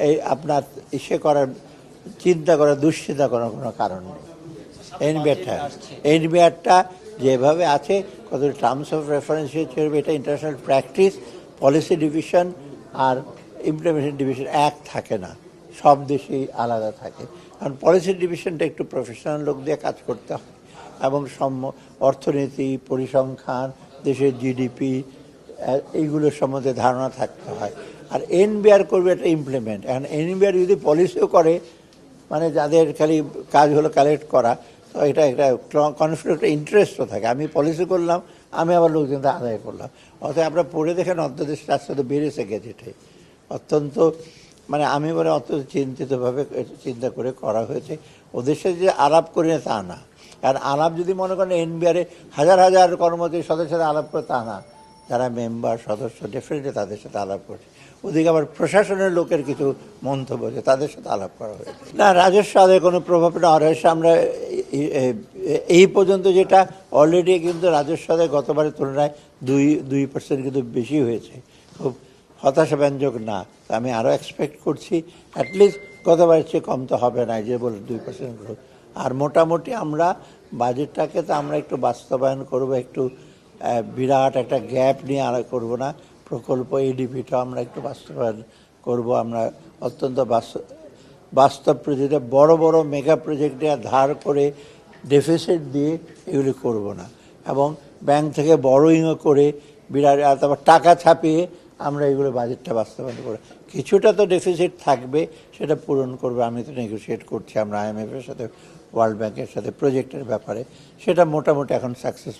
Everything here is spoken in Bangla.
এই আপনার করার চিন্তা করার দুশ্চিন্তা করার কোনো কারণ নেই। এনবিআরটা যেভাবে আছে কত টার্মস অফ রেফারেন্স হিসেবে এটা ইন্টারন্যাশনাল প্র্যাকটিস, পলিসি ডিভিশন আর ইমপ্লিমেন্টেশন ডিভিশন এক থাকে না, সব দেশেই আলাদা থাকে। কারণ পলিসি ডিভিশনটা একটু প্রফেশনাল লোক দিয়ে কাজ করতে হয় এবং অর্থনীতি, পরিসংখ্যান, দেশের জিডিপি এইগুলোর সম্বন্ধে ধারণা থাকতে হয়। আর এনবিআর করবে এটা ইমপ্লিমেন্ট। এখন এনবিআর যদি পলিসিও করে, মানে যাদের খালি কাজ হলো কালেক্ট করা, তো এটা একটা কনফ্লিক্ট ইন্টারেস্টও থাকে। আমি পলিসি করলাম, আমি আবার লোকজনকে আদায় করলাম। অর্থাৎ আপনারা পড়ে দেখেন অধ্যাদেশ রাস্তাতে বেড়েছে গেজেটে অত্যন্ত, মানে আমি বলে অত্যন্ত চিন্তিতভাবে চিন্তা করে করা হয়েছে। ওদের সাথে যে আলাপ করি না তা না, কারণ আলাপ যদি মনে করেন এনবিআরে হাজার হাজার কর্মচারী সদস্যের সাথে আলাপ করে তা না, যারা মেম্বার সদস্য ডেফিনেটলি তাদের সাথে আলাপ করছে। ওদিকে আবার প্রশাসনের লোকের কিছু মন্তব্য আছে, তাদের সাথে আলাপ করা হয়েছে। না, রাজস্ব আদায়ে কোনো প্রভাব না। রাজস্ব আমরা এই পর্যন্ত যেটা অলরেডি কিন্তু রাজস্ব আদায় গতবারের তুলনায় 2% কিন্তু বেশি হয়েছে, খুব হতাশাব্যঞ্জক না। আমি আরও এক্সপেক্ট করছি অ্যাটলিস্ট গতবারের চেয়ে কম তো হবে না, যে বলে 2% গ্রোথ। আর মোটামুটি আমরা বাজেটটাকে তো আমরা একটু বাস্তবায়ন করব, একটু বিরাট একটা গ্যাপ নিয়ে আর করব না। প্রকল্প এডিপিটা আমরা একটু বাস্তবায়ন করব। আমরা অত্যন্ত বাস্তব প্রজেক্টে, বড় বড় মেগা প্রজেক্টে ধার করে ডেফিসিট দিয়ে এগুলি করব না, এবং ব্যাংক থেকে বড়োইংও করে বিরাট তারপর টাকা ছাপিয়ে আমরা এগুলো বাজেটটা বাস্তবায়ন করব। কিছুটা তো ডেফিসিট থাকবে, সেটা পূরণ করবে। আমি তো নেগোশিয়েট করছি আমরা IMF-এর সাথে, ওয়ার্ল্ড ব্যাংকের সাথে প্রজেক্টের ব্যাপারে, সেটা মোটামুটি এখন সাকসেস